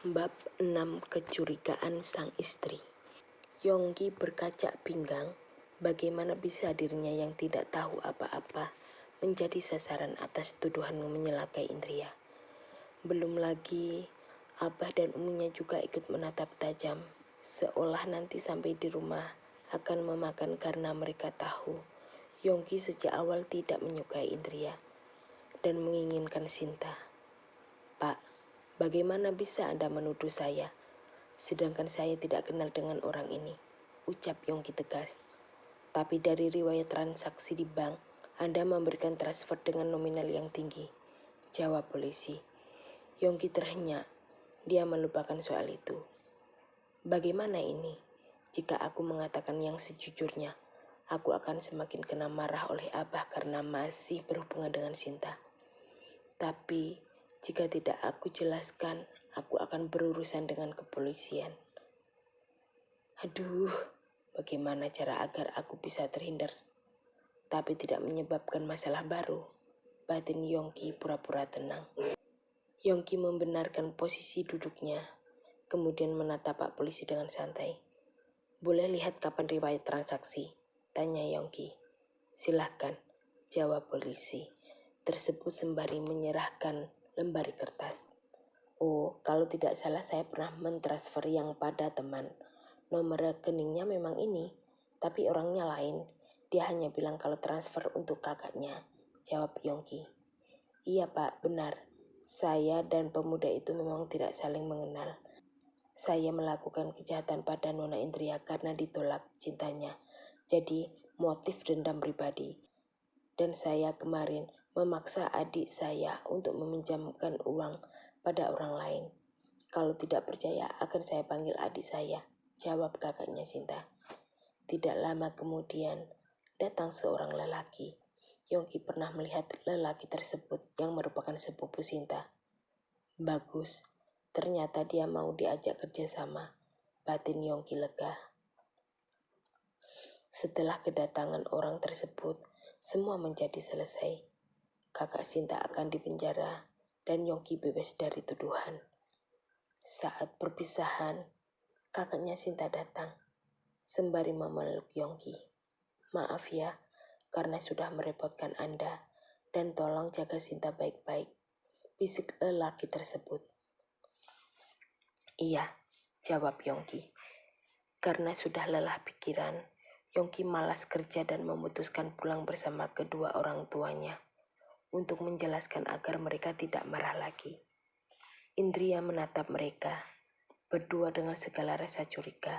Bab 6 Kecurigaan sang istri. Yongki berkaca pinggang, bagaimana bisa dirinya yang tidak tahu apa-apa menjadi sasaran atas tuduhan menyelakai Indria. Belum lagi, Abah dan Uminya juga ikut menatap tajam, seolah nanti sampai di rumah akan memakan karena mereka tahu Yongki sejak awal tidak menyukai Indria dan menginginkan Sinta. Pak, bagaimana bisa Anda menuduh saya, sedangkan saya tidak kenal dengan orang ini, ucap Yongki tegas. Tapi dari riwayat transaksi di bank, Anda memberikan transfer dengan nominal yang tinggi, jawab polisi. Yongki terhenyak, dia melupakan soal itu. Bagaimana ini? Jika aku mengatakan yang sejujurnya, aku akan semakin kena marah oleh Abah karena masih berhubungan dengan Sinta. Tapi, jika tidak aku jelaskan, aku akan berurusan dengan kepolisian. Aduh, bagaimana cara agar aku bisa terhindar, tapi tidak menyebabkan masalah baru? Batin Yongki pura-pura tenang. Yongki membenarkan posisi duduknya, kemudian menatap Pak Polisi dengan santai. Boleh lihat kapan riwayat transaksi? Tanya Yongki. Silahkan, jawab polisi tersebut sembari menyerahkan lembar kertas. Oh, kalau tidak salah saya pernah mentransfer yang pada teman. Nomor rekeningnya memang ini, tapi orangnya lain. Dia hanya bilang kalau transfer untuk kakaknya, jawab Yongki. Iya Pak, benar. Saya dan pemuda itu memang tidak saling mengenal. Saya melakukan kejahatan pada Nona Indria karena ditolak cintanya. Jadi motif dendam pribadi. Dan saya kemarin memaksa adik saya untuk meminjamkan uang pada orang lain. Kalau tidak percaya akan saya panggil adik saya, jawab kakaknya Sinta. Tidak lama kemudian datang seorang lelaki. Yongki pernah melihat lelaki tersebut yang merupakan sepupu Sinta. Bagus, ternyata dia mau diajak kerjasama. Batin Yongki lega. Setelah kedatangan orang tersebut, semua menjadi selesai. Kakak Sinta akan dipenjara dan Yongki bebas dari tuduhan. Saat perpisahan, kakaknya Sinta datang, sembari memeluk Yongki. Maaf ya, karena sudah merepotkan Anda, dan tolong jaga Sinta baik-baik, bisik lelaki tersebut. Iya, jawab Yongki. Karena sudah lelah pikiran, Yongki malas kerja dan memutuskan pulang bersama kedua orang tuanya untuk menjelaskan agar mereka tidak marah lagi. Indria menatap mereka, berdua dengan segala rasa curiga.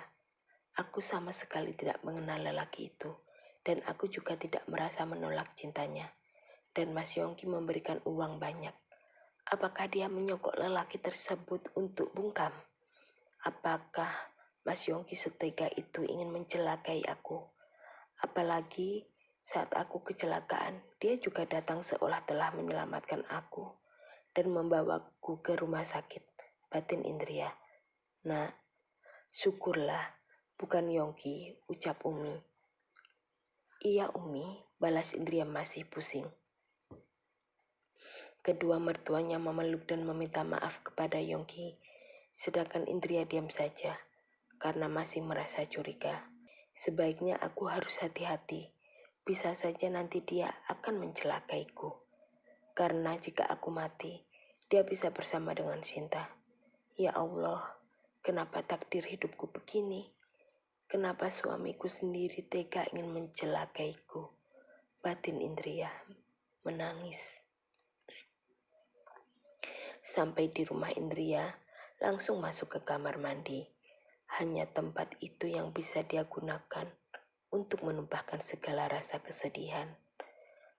Aku sama sekali tidak mengenal lelaki itu, dan aku juga tidak merasa menolak cintanya. Dan Mas Yongki memberikan uang banyak. Apakah dia menyogok lelaki tersebut untuk bungkam? Apakah Mas Yongki setega itu ingin mencelakai aku? Apalagi saat aku kecelakaan, dia juga datang seolah telah menyelamatkan aku dan membawaku ke rumah sakit, batin Indria. Nah, syukurlah, bukan Yongki, ucap Umi. Iya Umi, balas Indria masih pusing. Kedua mertuanya memeluk dan meminta maaf kepada Yongki, sedangkan Indria diam saja karena masih merasa curiga. Sebaiknya aku harus hati-hati, bisa saja nanti dia akan mencelakaiku. Karena jika aku mati, dia bisa bersama dengan Sinta. Ya Allah, kenapa takdir hidupku begini? Kenapa suamiku sendiri tega ingin mencelakaiku? Batin Indria menangis. Sampai di rumah Indria, langsung masuk ke kamar mandi. Hanya tempat itu yang bisa dia gunakan untuk menumpahkan segala rasa kesedihan.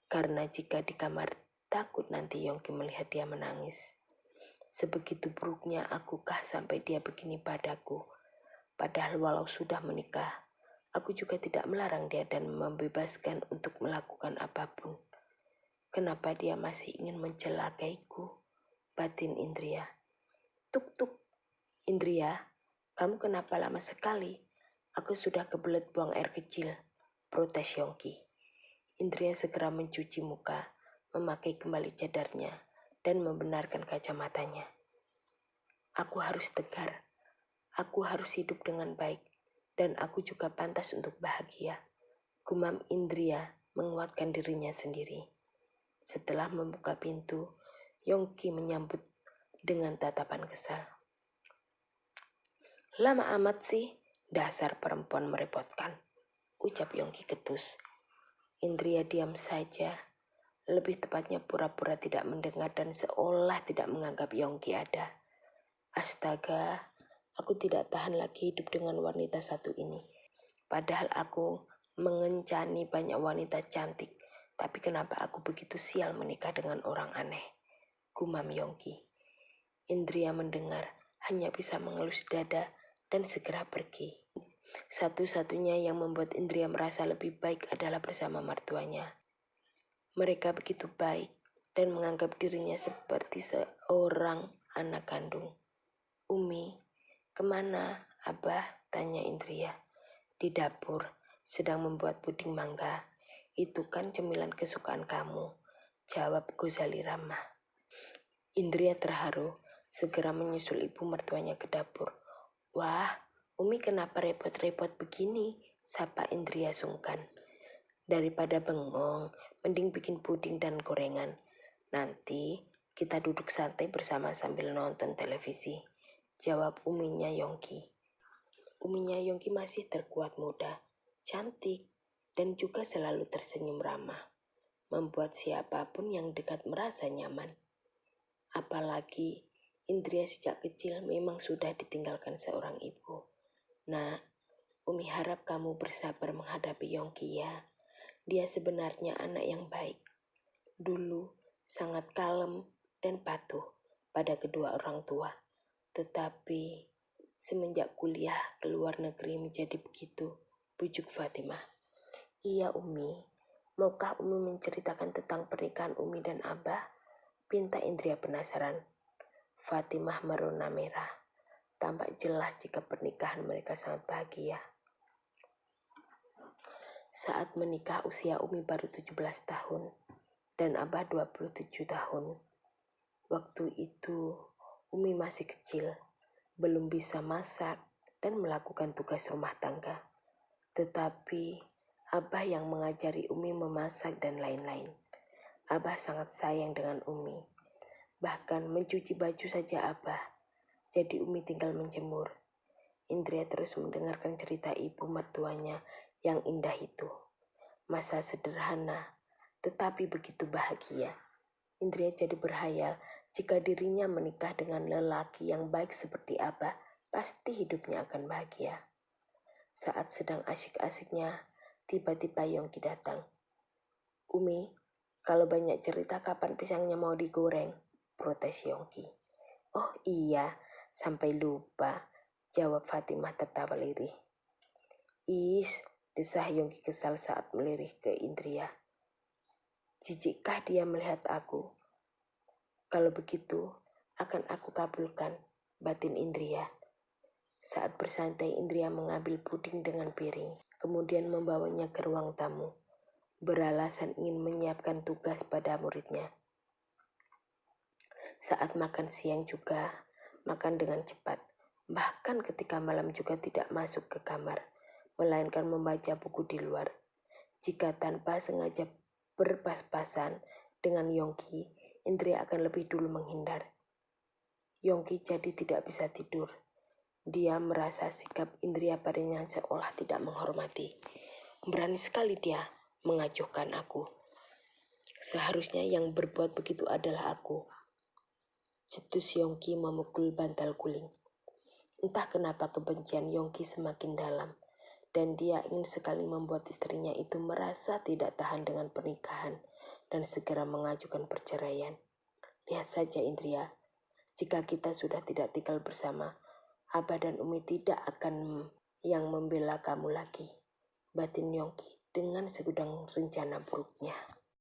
Karena jika di kamar, takut nanti Yongki melihat dia menangis. Sebegitu buruknya akukah sampai dia begini padaku. Padahal walau sudah menikah, aku juga tidak melarang dia dan membebaskan untuk melakukan apapun. Kenapa dia masih ingin mencelakaiku? Batin Indria. Tuk-tuk, Indria, kamu kenapa lama sekali? Aku sudah kebelet buang air kecil, protes Yongki. Indria segera mencuci muka, memakai kembali cadarnya, dan membenarkan kacamatanya. Aku harus tegar, aku harus hidup dengan baik, dan aku juga pantas untuk bahagia. Gumam Indria menguatkan dirinya sendiri. Setelah membuka pintu, Yongki menyambut dengan tatapan kesal. Lama amat sih, dasar perempuan merepotkan, ucap Yongki ketus. Indria diam saja, lebih tepatnya pura-pura tidak mendengar dan seolah tidak menganggap Yongki ada. Astaga, aku tidak tahan lagi hidup dengan wanita satu ini. Padahal aku mengencani banyak wanita cantik, tapi kenapa aku begitu sial menikah dengan orang aneh? Gumam Yongki. Indria mendengar, hanya bisa mengelus dada dan segera pergi. Satu-satunya yang membuat Indria merasa lebih baik adalah bersama mertuanya. Mereka begitu baik dan menganggap dirinya seperti seorang anak kandung. Umi, kemana, Abah? Tanya Indria. Di dapur, sedang membuat puding mangga. Itu kan cemilan kesukaan kamu, jawab Gozali ramah. Indria terharu, segera menyusul ibu mertuanya ke dapur. Wah, Umi kenapa repot-repot begini? Sapa Indria sungkan. Daripada bengong, mending bikin puding dan gorengan. Nanti kita duduk santai bersama sambil nonton televisi, jawab uminya Yongki. Uminya Yongki masih terkuat muda, cantik, dan juga selalu tersenyum ramah, membuat siapapun yang dekat merasa nyaman. Apalagi Indria sejak kecil memang sudah ditinggalkan seorang ibu. Nah, Umi harap kamu bersabar menghadapi Yongki ya. Dia sebenarnya anak yang baik. Dulu sangat kalem dan patuh pada kedua orang tua. Tetapi semenjak kuliah ke luar negeri menjadi begitu, bujuk Fatimah. Iya Umi, maukah Umi menceritakan tentang pernikahan Umi dan Abah? Pinta Indria penasaran. Fatimah merona merah. Tampak jelas jika pernikahan mereka sangat bahagia. Saat menikah usia Umi baru 17 tahun dan Abah 27 tahun. Waktu itu Umi masih kecil, belum bisa masak dan melakukan tugas rumah tangga. Tetapi Abah yang mengajari Umi memasak dan lain-lain. Abah sangat sayang dengan Umi. Bahkan mencuci baju saja Abah. Jadi Umi tinggal menjemur. Indria terus mendengarkan cerita ibu mertuanya yang indah itu. Masa sederhana, tetapi begitu bahagia. Indria jadi berhayal jika dirinya menikah dengan lelaki yang baik seperti Abah, pasti hidupnya akan bahagia. Saat sedang asyik-asyiknya, tiba-tiba Yongki datang. Umi, kalau banyak cerita kapan pisangnya mau digoreng? Protes Yongki. Oh iya, sampai lupa, jawab Fatimah tertawa lirih. Is, desah Yongki kesal saat melirik ke Indria. Jijikkah dia melihat aku? Kalau begitu, akan aku kabulkan, batin Indria. Saat bersantai, Indria mengambil puding dengan piring, kemudian membawanya ke ruang tamu, beralasan ingin menyiapkan tugas pada muridnya. Saat makan siang juga, makan dengan cepat, bahkan ketika malam juga tidak masuk ke kamar, melainkan membaca buku di luar. Jika tanpa sengaja berpas-pasan dengan Yongki, Indria akan lebih dulu menghindar. Yongki jadi tidak bisa tidur. Dia merasa sikap Indria padanya seolah tidak menghormati. Berani sekali dia mengacuhkan aku. Seharusnya yang berbuat begitu adalah aku. Cetus Yongki memukul bantal guling. Entah kenapa kebencian Yongki semakin dalam. Dan dia ingin sekali membuat istrinya itu merasa tidak tahan dengan pernikahan dan segera mengajukan perceraian. Lihat saja Indria, jika kita sudah tidak tinggal bersama, Abah dan Umi tidak akan yang membela kamu lagi, batin Yongki dengan segudang rencana buruknya.